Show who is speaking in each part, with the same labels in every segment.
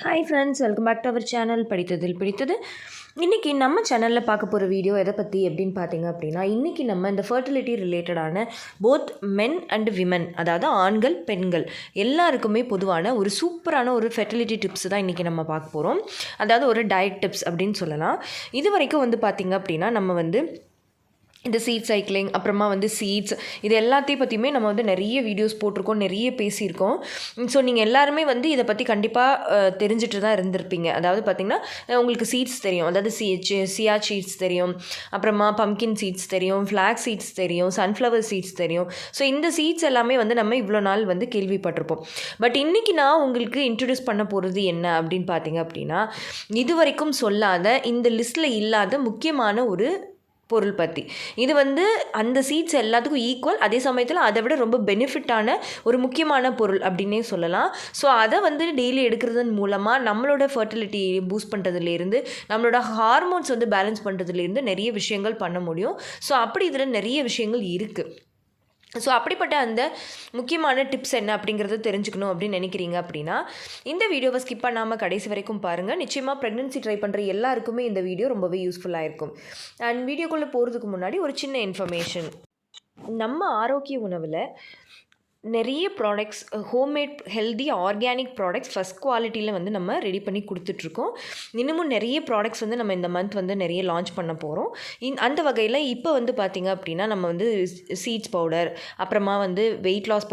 Speaker 1: Hi friends, welcome back to our channel படித்ததில் பிடித்தது. இன்றைக்கி நம்ம சேனலில் பார்க்க போகிற வீடியோ எதை பற்றி எப்படின்னு பார்த்தீங்க அப்படின்னா, இன்றைக்கி நம்ம இந்த ஃபர்டிலிட்டி ரிலேட்டடான போத் மென் அண்ட் விமன், அதாவது ஆண்கள் பெண்கள் எல்லாருக்குமே பொதுவான ஒரு சூப்பரான ஒரு ஃபெர்டிலிட்டி டிப்ஸ் தான் இன்றைக்கி நம்ம பார்க்க போகிறோம். அதாவது ஒரு டயட் டிப்ஸ் அப்படின்னு சொல்லலாம். இது வரைக்கும் பார்த்திங்க அப்படின்னா நம்ம இந்த சீட் சைக்கிளிங், அப்புறமா சீட்ஸ், இது எல்லாத்தையும் பற்றியுமே நம்ம நிறைய வீடியோஸ் போட்டிருக்கோம், நிறைய பேசியிருக்கோம். ஸோ நீங்கள் எல்லாருமே இதை பற்றி கண்டிப்பாக தெரிஞ்சுட்டு தான் இருந்திருப்பீங்க. அதாவது பார்த்திங்கன்னா உங்களுக்கு சீட்ஸ் தெரியும், அதாவது சியா சீட்ஸ் தெரியும், அப்புறமா பம்கின் சீட்ஸ் தெரியும், ஃப்ளாக் சீட்ஸ் தெரியும், சன்ஃப்ளவர் சீட்ஸ் தெரியும். ஸோ இந்த சீட்ஸ் எல்லாமே நம்ம இவ்வளோ நாள் கேள்விப்பட்டிருப்போம். பட் இன்றைக்கி நான் உங்களுக்கு இன்ட்ரடியூஸ் பண்ண போகிறது என்ன அப்படின்னு பார்த்தீங்க அப்படின்னா, இது வரைக்கும் சொல்லாத, இந்த லிஸ்ட்டில் இல்லாத முக்கியமான ஒரு பொருள் பற்றி. இது அந்த சீட்ஸ் எல்லாத்துக்கும் ஈக்குவல், அதே சமயத்தில் அதை விட ரொம்ப பெனிஃபிட்டான ஒரு முக்கியமான பொருள் அப்படின்னே சொல்லலாம். ஸோ அதை டெய்லி எடுக்கிறதன் மூலமாக நம்மளோட ஃபர்டிலிட்டி பூஸ்ட் பண்ணுறதுலேருந்து, நம்மளோட ஹார்மோன்ஸ் பேலன்ஸ் பண்ணுறதுலேருந்து நிறைய விஷயங்கள் பண்ண முடியும். ஸோ அப்படி இதில் நிறைய விஷயங்கள் இருக்குது. ஸோ அப்படிப்பட்ட அந்த முக்கியமான டிப்ஸ் என்ன அப்படிங்கிறத தெரிஞ்சுக்கணும் அப்படின்னு நினைக்கிறீங்க அப்படின்னா, இந்த வீடியோவை ஸ்கிப் பண்ணாமல் கடைசி வரைக்கும் பாருங்கள். நிச்சயமாக ப்ரெக்னென்சி ட்ரை பண்ணுற எல்லாருக்குமே இந்த வீடியோ ரொம்பவே யூஸ்ஃபுல்லாக இருக்கும். அண்ட் வீடியோக்குள்ளே போகிறதுக்கு முன்னாடி ஒரு சின்ன இன்ஃபர்மேஷன். நம்ம ஆரோக்கிய உணவில் நிறைய products, homemade healthy organic products first குவாலிட்டியில் நம்ம ரெடி பண்ணி கொடுத்துட்ருக்கோம். இன்னமும் நிறைய ப்ராடக்ட்ஸ் நம்ம இந்த மந்த் நிறைய லான்ச் பண்ண போகிறோம். அந்த வகையில் இப்போ பார்த்திங்க அப்படின்னா நம்ம சீட்ஸ் பவுடர், அப்புறமா வெயிட் லாஸ்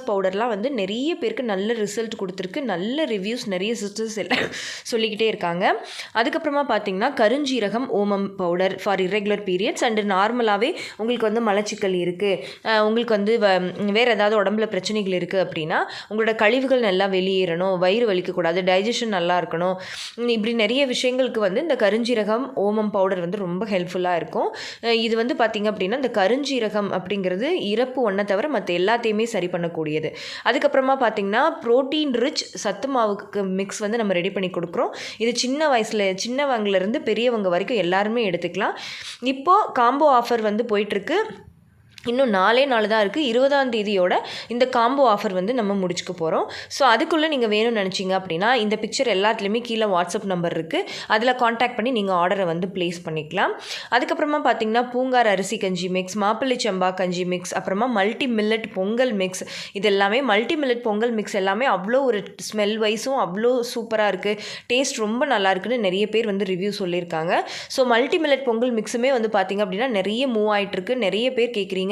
Speaker 1: பவுடர்லாம் நிறைய பேருக்கு நல்ல ரிசல்ட் கொடுத்துருக்கு. நல்ல ரிவ்யூஸ் நிறைய சிஸ்டர்ஸ் எல்லாம் சொல்லிக்கிட்டே இருக்காங்க. அதுக்கப்புறமா பார்த்திங்கன்னா கருஞ்சீரகம் ஓமம் powder for irregular periods and நார்மலாகவே உங்களுக்கு மலச்சிக்கல் இருக்குது, உங்களுக்கு வேறு ஏதாவது உடம்புல பிரச்சனைகள் இருக்குது அப்படின்னா, உங்களோட கழிவுகள் நல்லா வெளியேறணும், வயிறு வலிக்கக்கூடாது, டைஜஷன் நல்லா இருக்கணும், இப்படி நிறைய விஷயங்களுக்கு இந்த கருஞ்சீரகம் ஓமம் பவுடர் ரொம்ப ஹெல்ப்ஃபுல்லாக இருக்கும். இது பார்த்திங்க அப்படின்னா இந்த கருஞ்சீரகம் அப்படிங்கிறது இறப்பு ஒன்றை தவிர மற்ற எல்லாத்தையுமே சரி பண்ணக்கூடியது. அதுக்கப்புறமா பார்த்திங்கன்னா ப்ரோட்டீன் ரிச் சத்து மாவுக்கு மிக்ஸ் நம்ம ரெடி பண்ணி கொடுக்குறோம். இது சின்னவங்கலேருந்து பெரியவங்க வரைக்கும் எல்லாருமே எடுத்துக்கலாம். இப்போது காம்போ ஆஃபர் போயிட்டுருக்கு. இன்னும் 4 நாள் தான் இருக்குது. 20ஆம் தேதியோட இந்த காம்போ ஆஃபர் நம்ம முடிச்சுக்க போகிறோம். ஸோ அதுக்குள்ளே நீங்கள் வேணும்னு நினச்சிங்க அப்படின்னா இந்த பிக்சர் எல்லாத்துலேயுமே கீழே வாட்ஸ்அப் நம்பர் இருக்குது, அதில் காண்டாக்ட் பண்ணி நீங்கள் ஆர்டரை ப்ளேஸ் பண்ணிக்கலாம். அதுக்கப்புறமா பார்த்திங்கன்னா பூங்கார் அரிசி கஞ்சி மிக்ஸ், மாப்பிள்ளை சம்பா கஞ்சி மிக்ஸ், அப்புறமா மல்டி மில்லட் பொங்கல் மிக்ஸ், இது எல்லாமே மல்டி மில்லட் பொங்கல் மிக்ஸ் எல்லாமே அவ்வளோ ஒரு ஸ்மெல் வைஸும் அவ்வளோ சூப்பராக இருக்குது, டேஸ்ட் ரொம்ப நல்லா இருக்குன்னு நிறைய பேர் ரிவ்யூ சொல்லியிருக்காங்க. ஸோ மல்டி மில்லட் பொங்கல் மிக்ஸுமே பார்த்திங்க அப்படின்னா நிறைய மூவ் ஆகிட்டுருக்கு, நிறைய பேர் கேட்குறீங்க.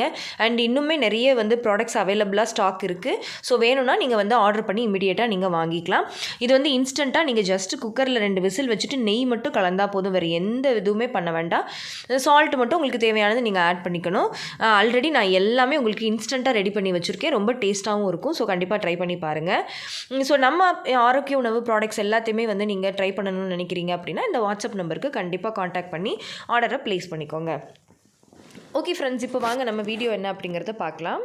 Speaker 1: அண்ட் இன்னுமே நிறைய ப்ராடக்ட்ஸ் அவைலபிளாக ஸ்டாக் இருக்குது. ஸோ வேணும்னா நீங்கள் ஆர்டர் பண்ணி இமீடியட்டாக நீங்கள் வாங்கிக்கலாம். இது இன்ஸ்டண்ட்டாக நீங்கள் ஜஸ்ட் குக்கரில் 2 விசில் வச்சுட்டு நெய் மட்டும் கலந்தால் போதும், வேறு எந்த இதுவுமே பண்ண வேண்டாம். சால்ட் மட்டும் உங்களுக்கு தேவையானது நீங்கள் ஆட் பண்ணிக்கணும். ஆல்ரெடி நான் எல்லாமே உங்களுக்கு இன்ஸ்டண்ட்டாக ரெடி பண்ணி வச்சுருக்கேன், ரொம்ப டேஸ்ட்டாகவும் இருக்கும். ஸோ கண்டிப்பாக ட்ரை பண்ணி பாருங்கள். ஸோ நம்ம ஆரோக்கிய உணவு ப்ராடக்ட்ஸ் எல்லாத்தையுமே நீங்கள் ட்ரை பண்ணணும்னு நினைக்கிறீங்க அப்படின்னா இந்த வாட்ஸ்அப் நம்பருக்கு கண்டிப்பாக காண்டாக்ட் பண்ணி ஆர்டரை ப்ளேஸ் பண்ணிக்கோங்க. ஓகே ஃப்ரெண்ட்ஸ், இப்போ வாங்க நம்ம வீடியோ என்ன அப்படிங்கிறத பார்க்கலாம்.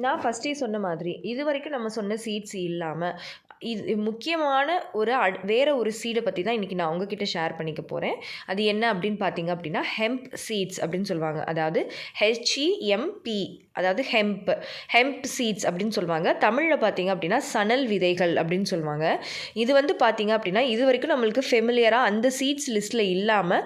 Speaker 1: நான் ஃபஸ்ட்டே சொன்ன மாதிரி இது வரைக்கும் நம்ம சொன்ன சீட்ஸ் இல்லாமல் இது முக்கியமான வேறு ஒரு சீடை பற்றி தான் இன்றைக்கி நான் உங்ககிட்ட ஷேர் பண்ணிக்க போகிறேன். அது என்ன அப்படின்னு பார்த்தீங்க அப்படின்னா ஹெம்ப் சீட்ஸ் அப்படின்னு சொல்லுவாங்க. அதாவது HEMP, அதாவது ஹெம்ப் சீட்ஸ் அப்படின்னு சொல்லுவாங்க. தமிழில் பார்த்தீங்க அப்படின்னா சணல் விதைகள் அப்படின்னு சொல்லுவாங்க. இது பார்த்தீங்க அப்படின்னா இது வரைக்கும் நம்மளுக்கு ஃபெமிலியராக அந்த சீட்ஸ் லிஸ்ட்டில் இல்லாமல்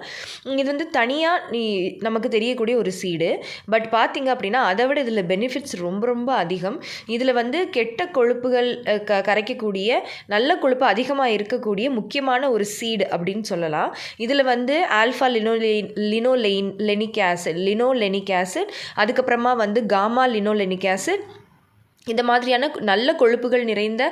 Speaker 1: இது தனியாக நமக்கு தெரியக்கூடிய ஒரு சீடு. பட் பார்த்தீங்க அப்படின்னா அதை விட இதில் பெனிஃபிட்ஸ் ரொம்ப ரொம்ப அதிகம். இதில் கெட்ட கொழுப்புகள் கரைக்கக்கூடிய, நல்ல கொழுப்பு அதிகமாக இருக்கக்கூடிய முக்கியமான ஒரு சீடு அப்படின்னு சொல்லலாம். இதில் ஆல்ஃபா லினோலெனிக் ஆசிட், அதுக்கப்புறமா காமா லினோலெனிக் ஆசிட், இந்த மாதிரியான நல்ல கொழுப்புகள் நிறைந்த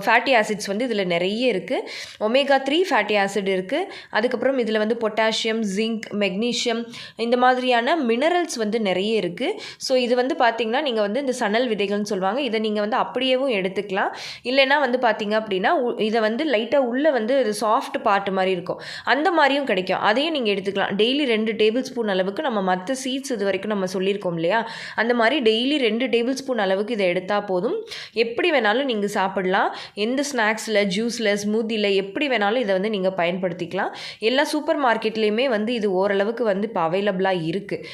Speaker 1: ஃபேட்டி ஆசிட்ஸ் இதில் நிறைய இருக்குது. ஒமேகா 3 ஃபேட்டி ஆசிட் இருக்குது. அதுக்கப்புறம் இதில் பொட்டாசியம், ஜிங்க், மெக்னீஷியம், இந்த மாதிரியான மினரல்ஸ் நிறைய இருக்குது. ஸோ இது பார்த்திங்கன்னா நீங்கள் இந்த சணல் விதைகள்னு சொல்லுவாங்க. இதை நீங்கள் அப்படியேவும் எடுத்துக்கலாம். இல்லைன்னா பார்த்திங்க அப்படின்னா இதை லைட்டாக உள்ளே சாஃப்ட் பார்ட் மாதிரி இருக்கும், அந்த மாதிரியும் கிடைக்கும். அதையும் நீங்கள் எடுத்துக்கலாம். டெய்லி 2 டேபிள் ஸ்பூன் அளவுக்கு நம்ம மற்ற சீட்ஸ் இது வரைக்கும் நம்ம சொல்லியிருக்கோம் இல்லையா, அந்த மாதிரி டெய்லி 2 டேபிள் டேபிள் ஸ்பூன் அளவுக்கு இதை எடுத்தால் போதும். எப்படி வேணாலும் நீங்கள் சாப்பிடலாம். எந்த ஸ்நாக்ஸில், ஜூஸில், ஸ்மூத்தியில் எப்படி வேணாலும் இதை வந்து நீங்கள் பயன்படுத்திக்கலாம். எல்லா சூப்பர் மார்க்கெட்லேயுமே வந்து இது ஓரளவுக்கு வந்து இப்போ அவைலபிளாக இருக்குது.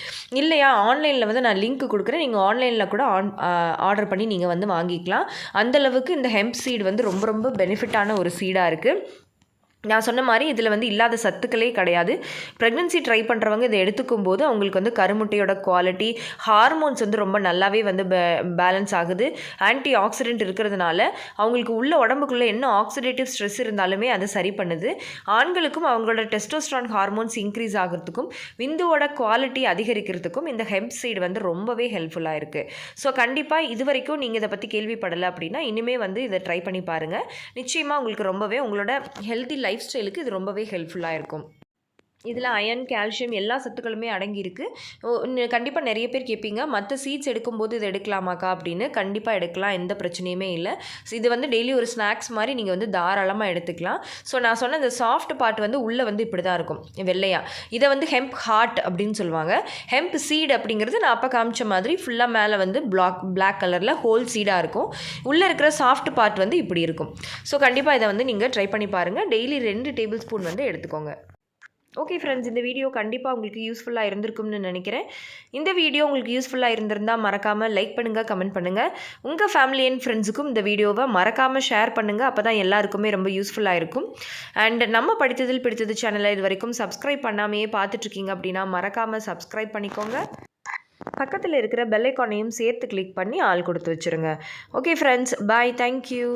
Speaker 1: இல்லையா, ஆன்லைனில் வந்து நான் லிங்க் கொடுக்குறேன், நீங்கள் ஆன்லைனில் கூட ஆர்டர் பண்ணி நீங்கள் வந்து வாங்கிக்கலாம். அந்தளவுக்கு இந்த ஹெம்ப் சீடு வந்து ரொம்ப ரொம்ப பெனிஃபிட்டான ஒரு சீடாக இருக்குது. நான் சொன்ன மாதிரி இதில் வந்து இல்லாத சத்துக்களே கிடையாது. ப்ரெக்னென்சி ட்ரை பண்ணுறவங்க இதை எடுத்துக்கும் போது அவங்களுக்கு வந்து கருமுட்டையோட குவாலிட்டி, ஹார்மோன்ஸ் வந்து ரொம்ப நல்லாவே வந்து பேலன்ஸ் ஆகுது. ஆன்டி ஆக்சிடென்ட் இருக்கிறதுனால அவங்களுக்கு உள்ள உடம்புக்குள்ளே என்ன ஆக்சிடேட்டிவ் ஸ்ட்ரெஸ் இருந்தாலுமே அதை சரி பண்ணுது. ஆண்களுக்கும் அவங்களோட டெஸ்டோஸ்டரான் ஹார்மோன்ஸ் இன்க்ரீஸ் ஆகிறதுக்கும் விந்துவோட குவாலிட்டி அதிகரிக்கிறதுக்கும் இந்த ஹெம்ப் சீடு வந்து ரொம்பவே ஹெல்ப்ஃபுல்லாக இருக்குது. ஸோ கண்டிப்பாக இது வரைக்கும் நீங்கள் இதை பற்றி கேள்விப்படலை அப்படின்னா இனிமேல் வந்து இதை ட்ரை பண்ணி பாருங்கள். நிச்சயமாக உங்களுக்கு ரொம்பவே உங்களோட ஹெல்த்தி லைஃப் ஸ்டைலுக்கு இது ரொம்பவே ஹெல்ப்ஃபுல்லாக இருக்கும். இதில் அயன், கால்சியம் எல்லா சத்துக்களுமே அடங்கியிருக்கு. கண்டிப்பாக நிறைய பேர் கேட்பீங்க, மற்ற சீட்ஸ் எடுக்கும்போது இதை எடுக்கலாமாக்கா அப்படின்னு. கண்டிப்பாக எடுக்கலாம், எந்த பிரச்சனையுமே இல்லை. இது வந்து டெய்லி ஒரு ஸ்நாக்ஸ் மாதிரி நீங்கள் வந்து தாராளமாக எடுத்துக்கலாம். ஸோ நான் சொன்ன இந்த சாஃப்ட் பார்ட் வந்து உள்ளே வந்து இப்படி தான் இருக்கும், வெள்ளையா. இதை வந்து ஹெம்ப் ஹார்ட் அப்படின்னு சொல்லுவாங்க. ஹெம்ப் சீடு அப்படிங்கிறது நான் அப்போ காமிச்ச மாதிரி ஃபுல்லாக மேலே வந்து பிளாக் கலரில் ஹோல் சீடாக இருக்கும். உள்ளே இருக்கிற சாஃப்ட் பார்ட் வந்து இப்படி இருக்கும். ஸோ கண்டிப்பாக இதை வந்து நீங்கள் ட்ரை பண்ணி பாருங்கள். டெய்லி 2 டேபிள் ஸ்பூன் வந்து எடுத்துக்கோங்க. ஓகே ஃப்ரெண்ட்ஸ், இந்த வீடியோ கண்டிப்பாக உங்களுக்கு யூஸ்ஃபுல்லாக இருந்திருக்கும்னு நினைக்கிறேன். இந்த வீடியோ உங்களுக்கு யூஸ்ஃபுல்லாக இருந்திருந்தால் மறக்காமல் லைக் பண்ணுங்கள், கமெண்ட் பண்ணுங்கள். உங்கள் ஃபேமிலி அண்ட் ஃப்ரெண்ட்ஸுக்கும் இந்த வீடியோவை மறக்காமல் ஷேர் பண்ணுங்கள். அப்போ தான் எல்லாருக்குமே ரொம்ப யூஸ்ஃபுல்லாக இருக்கும். அண்ட் நம்ம படித்ததில் பிடித்தது சேனலை இது வரைக்கும் சப்ஸ்கிரைப் பண்ணாமையே பார்த்துட்ருக்கீங்க அப்படின்னா மறக்காமல் சப்ஸ்கிரைப் பண்ணிக்கோங்க. பக்கத்தில் இருக்கிற பெல் ஐக்கானையும் சேர்த்து கிளிக் பண்ணி ஆல் கொடுத்து வச்சுருங்க. ஓகே ஃப்ரெண்ட்ஸ், பாய், தேங்க்யூ.